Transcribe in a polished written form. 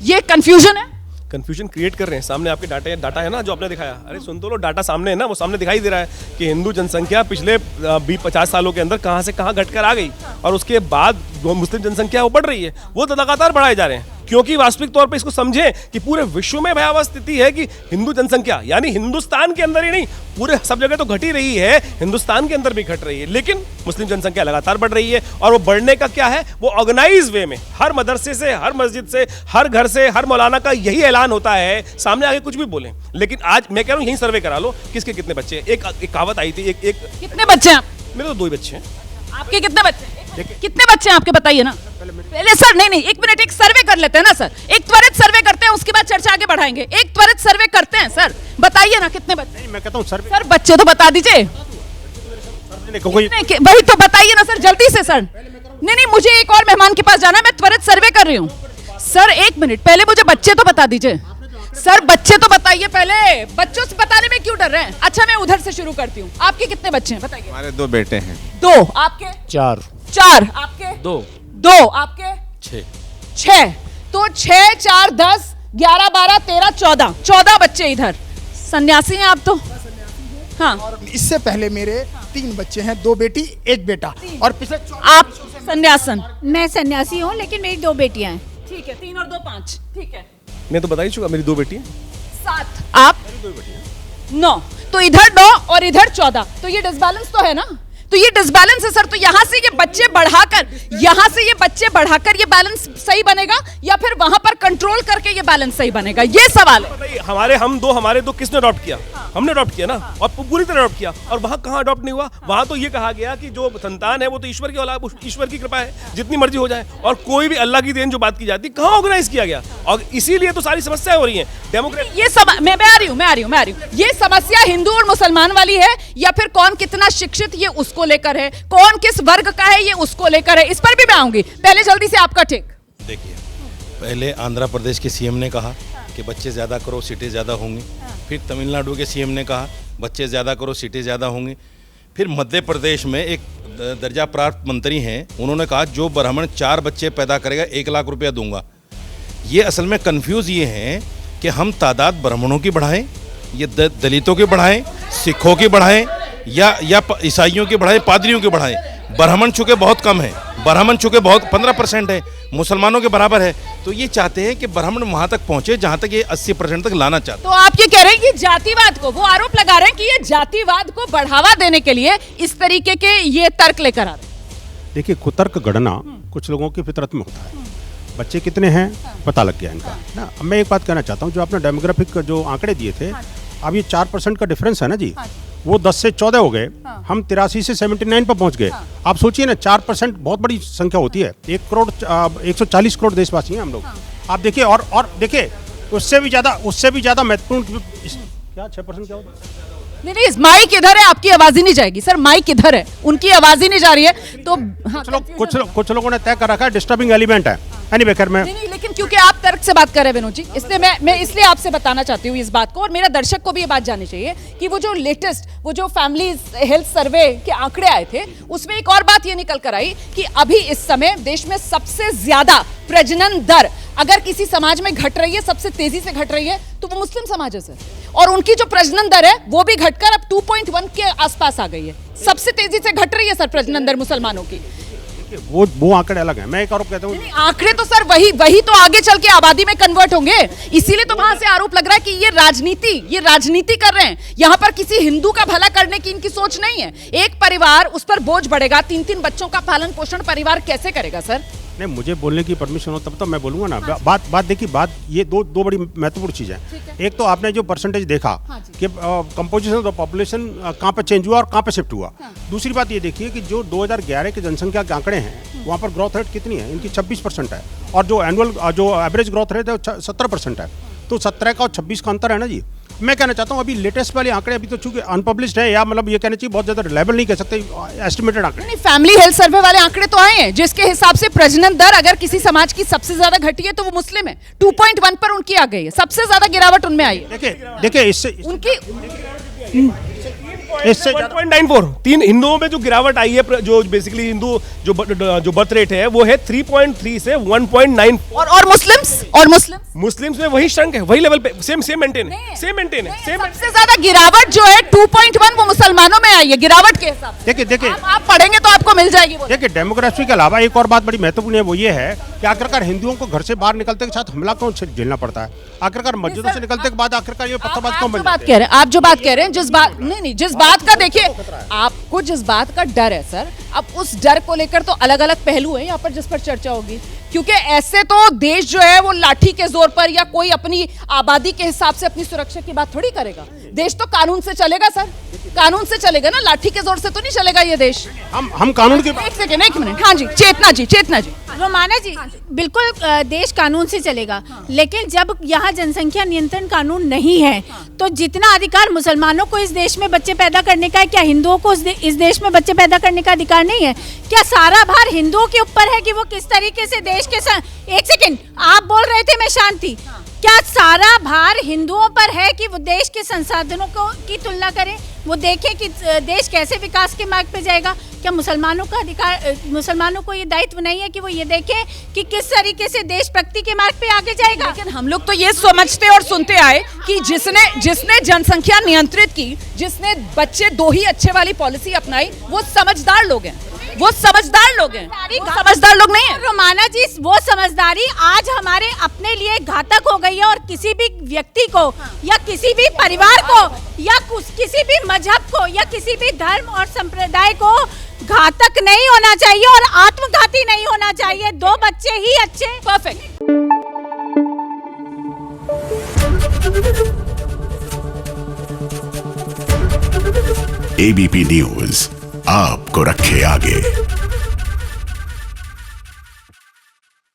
ये कंफ्यूजन है। Confusion create कर रहे हैं। सामने आपके डाटा है ना जो आपने दिखाया। अरे सुन तो लो, डाटा सामने है ना, वो सामने दिखाई दे रहा है कि हिंदू जनसंख्या पिछले 20-50 सालों के अंदर कहां से कहां घटकर आ गई और उसके बाद मुस्लिम जनसंख्या वो बढ़ रही है। वो तो लगातार बढ़ाए जा रहे हैं, क्योंकि वास्तविक तौर पे इसको समझें कि पूरे विश्व में भयावह स्थिति है कि हिंदू जनसंख्या, यानी हिंदुस्तान के अंदर ही नहीं, पूरे सब जगह तो घट ही रही है, हिंदुस्तान के अंदर भी घट रही है, लेकिन मुस्लिम जनसंख्या लगातार बढ़ रही है। और वो बढ़ने का क्या है, वो ऑर्गेनाइज वे में हर मदरसे से, हर मस्जिद से, हर घर से, हर मौलाना का यही ऐलान होता है, सामने आगे कुछ भी बोलें। लेकिन आज मैं कह रहा हूं यही सर्वे करा लो, किसके कितने बच्चे हैं। एक कहावत आई थी, एक कितने बच्चे हैं मेरे तो 2 ही बच्चे हैं। आपके? कितने बच्चे हैं? कितने बच्चे हैं आपके, बताइए ना पहले सर। नहीं, एक मिनट, एक सर्वे कर लेते हैं ना सर, एक त्वरित सर्वे करते हैं, उसके बाद चर्चा आगे बढ़ाएंगे। एक त्वरित सर्वे करते हैं सर, बताइए ना कितने बच्चे। नहीं, मैं कहता हूं सर बच्चे तो बता दीजिए, वही तो बताइए ना सर, जल्दी से सर। नहीं, मुझे एक और मेहमान के पास जाना है, मैं त्वरित सर्वे कर रही हूँ। सर एक मिनट, पहले मुझे बच्चे तो बता दीजिए सर, बच्चे तो बताइए पहले। बच्चों से बताने में क्यों डर रहे हैं? अच्छा, मैं उधर से शुरू करती हूँ। आपके कितने बच्चे हैं बताइए? हमारे 2 बेटे हैं। 2 आपके? 4 आपके? 2 आपके? 6 तो 6 4 10 11 12 13 14 बच्चे इधर। सन्यासी हैं आप तो? हाँ। और इससे पहले मेरे 3 बच्चे हैं, 2 बेटी 1 बेटा। और पिछले आप सन्यासन? मैं सन्यासी हूँ, लेकिन मेरी 2 बेटियां हैं। ठीक है, 3 और 2 5। ठीक है, मैं तो बता ही चुका, मेरी 2 बेटी हैं। 7 आप? 9। तो इधर 9 और इधर 14, तो ये डिसबैलेंस तो है ना? तो ये डिसबैलेंस है सर। तो यहाँ से ये बच्चे बढ़ाकर ये बैलेंस सही बनेगा, या फिर वहां पर कंट्रोल करके ये बैलेंस सही बनेगा, ये सवाल है। बताइए, हमारे दो किसने अडॉप्ट किया? हमने अडॉप्ट किया ना, और पूरी तरह अडॉप्ट किया। और वहां कहां अडॉप्ट नहीं हुआ? वहां तो ये कहा गया कि जो संतान है वो तो ईश्वर की औलाद, ईश्वर की कृपा है, जितनी मर्जी हो जाए। और कोई भी अल्लाह की देन जो बात की जाती, कहां ऑर्गेनाइज किया गया? और इसीलिए तो सारी समस्याएं हो रही हैं। डेमोक्रेट ये सब मैं आ रही हूँ। ये समस्या हिंदू और मुसलमान वाली है, या फिर कौन कितना शिक्षित ये उसको लेकर है, कौन किस वर्ग का है ये उसको लेकर है? इस पर भी मैं आऊंगी। पहले जल्दी से आपका टेक। देखिए, पहले आंध्र प्रदेश के सीएम ने कहा कि बच्चे ज़्यादा करो सीटें ज़्यादा होंगी। फिर तमिलनाडु के सीएम ने कहा बच्चे ज़्यादा करो सीटें ज़्यादा होंगी। फिर मध्य प्रदेश में एक दर्जा प्राप्त मंत्री हैं, उन्होंने कहा जो ब्राह्मण 4 बच्चे पैदा करेगा 1 लाख रुपया दूंगा। ये असल में कन्फ्यूज़ ये हैं कि हम तादाद ब्राह्मणों की बढ़ाएं, ये दलितों की बढ़ाएं, सिखों की बढ़ाएं, या ईसाइयों की बढ़ाएं, पादरियों की बढ़ाएं। ब्राह्मण चूँकि बहुत कम है, ब्राह्मण चूँकि बहुत 15% है, मुसलमानों के बराबर है, तो ये चाहते हैं कि ब्राह्मण वहाँ तक पहुँचे जहाँ तक ये 80% तक लाना चाहते हैं। तो आप ये कह रहे हैं कि जातिवाद को, वो आरोप लगा रहे हैं कि ये जातिवाद को बढ़ावा देने के लिए इस तरीके के ये तर्क लेकर आ रहे हैं। देखिए, कुतर्क गणना कुछ लोगों की फितरत में होता है। बच्चे कितने हैं पता लग गया इनका ना। अब मैं एक बात कहना चाहता हूँ, जो आपने डेमोग्राफिक जो आंकड़े दिए थे, अब ये 4% का डिफरेंस है ना जी, वो 10 से 14 हो गए, हम 83 से 79 पर पहुंच गए। आप सोचिए ना, 4% बहुत बड़ी संख्या होती है। 1 करोड़ 140 करोड़ देशवासी हैं हम लोग। आप देखिए, और देखिए उससे भी ज़्यादा महत्वपूर्ण क्या 6% क्या होता है? नहीं, माइक इधर है, आपकी आवाज ही नहीं जाएगी सर। माइक इधर है, उनकी आवाज ही नहीं जा रही है। तो हाँ, कुछ लोगों ने तय कर रखा है डिस्टर्बिंग एलिमेंट है। नहीं, लेकिन क्योंकि आप तर्क से बात कर रहे हैं विनोद जी, इसलिए मैं इसलिए आपसे बताना चाहती हूँ इस बात को, और मेरा दर्शक को भी ये बात जाननी चाहिए कि वो जो लेटेस्ट, वो जो फैमिली हेल्थ सर्वे के आंकड़े आए थे, उसमें एक और बात ये निकल कर आई कि अभी इस समय देश में सबसे ज्यादा प्रजनन दर अगर किसी समाज में घट रही है, सबसे तेजी से घट रही है, तो वो मुस्लिम समाज है सर। और उनकी जो प्रजनन दर है वो भी घटकर अब 2.1 के आसपास आ गई है। सबसे तेजी से घट रही है सर प्रजनन दर मुसलमानों की। वो आंकड़े अलग हैं। मैं एक आरोप कहता हूँ, आंकड़े तो सर वही तो आगे चल के आबादी में कन्वर्ट होंगे। इसीलिए तो वहां से आरोप लग रहा है कि ये राजनीति कर रहे हैं। यहाँ पर किसी हिंदू का भला करने की इनकी सोच नहीं है। एक परिवार, उस पर बोझ बढ़ेगा, 3-3 बच्चों का पालन पोषण परिवार कैसे करेगा सर? नहीं, मुझे बोलने की परमिशन हो तब तो मैं बोलूंगा ना। बात देखिए, ये दो बड़ी महत्वपूर्ण चीज़ें हैं। एक तो आपने जो परसेंटेज देखा कि कंपोजिशन ऑफ द पॉपुलेशन कहाँ पे चेंज हुआ और कहाँ पे शिफ्ट हुआ। दूसरी बात ये देखिए कि जो 2011 के जनसंख्या के आंकड़े हैं, वहाँ पर ग्रोथ रेट कितनी है? इनकी 26% है, और जो एवरेज ग्रोथ रेट है 17% है। तो 17 का और 26 का अंतर है ना जी। मैं कहना चाहता हूँ अभी लेटेस्ट वाले आंकड़े अभी तो चूंकि अनपब्लिश्ड है, या मतलब ये कहना चाहिए बहुत ज्यादा रिलायबल नहीं कह सकते, एस्टिमेटेड आंकड़े। नहीं, फैमिली हेल्थ सर्वे वाले आंकड़े तो आए हैं जिसके हिसाब से प्रजनन दर अगर किसी समाज की सबसे ज्यादा घटी है तो वो मुस्लिम है। 2.1 पर उनकी आ गई है, सबसे ज्यादा गिरावट उनमें आई है। देखिए इससे उनकी इससे ज़्यादा 1.94 तीन हिंदुओं में जो गिरावट आई है, जो बेसिकली हिंदू जो बर्थ रेट है वो है 3.3 से 1.9। और मुस्लिम्स में वही श्रंक है, वही लेवल पे सेम मेंटेन है, सेम मेंटेन है, सेम। सबसे ज्यादा गिरावट जो है 2.1 वो मुसलमानों में आई है गिरावट के हिसाब से। देखिए आप पढ़ेंगे तो आपको मिल जाएगी वो। देखिए, डेमोग्राफी के अलावा एक और बात बड़ी महत्वपूर्ण है, वो ये है कि आखिरकार हिंदुओं को घर से बाहर निकलते के साथ हमला क्यों झेलना पड़ता है? आखिरकार मस्जिदों से निकलते के बाद आखिरकार ये पत्थरबाज क्यों बन जाते हैं? आप जो बात कह रहे हैं, जिस बात का देखिए, आपको जिस बात का डर है सर, अब उस डर को लेकर तो अलग अलग पहलू है यहाँ पर जिस पर चर्चा होगी, क्योंकि ऐसे तो देश जो है वो लाठी के जोर पर या कोई अपनी आबादी के हिसाब से अपनी सुरक्षा की बात थोड़ी करेगा। देश तो कानून से चलेगा सर, कानून से चलेगा ना, लाठी के जोर से तो नहीं चलेगा ये देश। हम कानून की एक मिनट, हाँ जी, चेतना जी। रोमाना जी, बिल्कुल देश कानून से चलेगा, लेकिन जब यहाँ जनसंख्या नियंत्रण कानून नहीं है तो जितना अधिकार मुसलमानों को इस देश में बच्चे पैदा करने का है, क्या हिंदुओं को इस देश में बच्चे पैदा करने का अधिकार नहीं है? क्या सारा भार हिंदुओं के ऊपर है कि वो किस तरीके से देश के एक सेकंड, आप बोल रहे थे, मैं शांति। क्या सारा भार हिंदुओं पर है कि वो देश के संसाधनों को की तुलना करें, वो देखें कि देश कैसे विकास के मार्ग पे जाएगा? क्या मुसलमानों का अधिकार, मुसलमानों को ये दायित्व नहीं है कि वो ये देखें कि किस तरीके से देश प्रगति के मार्ग पे आगे जाएगा? लेकिन हम लोग तो ये समझते और सुनते आए कि जिसने जनसंख्या नियंत्रित की, जिसने बच्चे दो ही अच्छे वाली पॉलिसी अपनाई, वो समझदार लोग हैं, वो समझदार लोग नहीं है। रोमाना जी, वो समझदारी आज हमारे अपने लिए घातक हो गई है, और किसी भी व्यक्ति को या किसी भी परिवार को या किसी भी मजहब को या किसी भी धर्म और संप्रदाय को घातक नहीं होना चाहिए और आत्मघाती नहीं होना चाहिए। दो बच्चे ही अच्छे, परफेक्ट। एबीपी न्यूज आपको रखे आगे।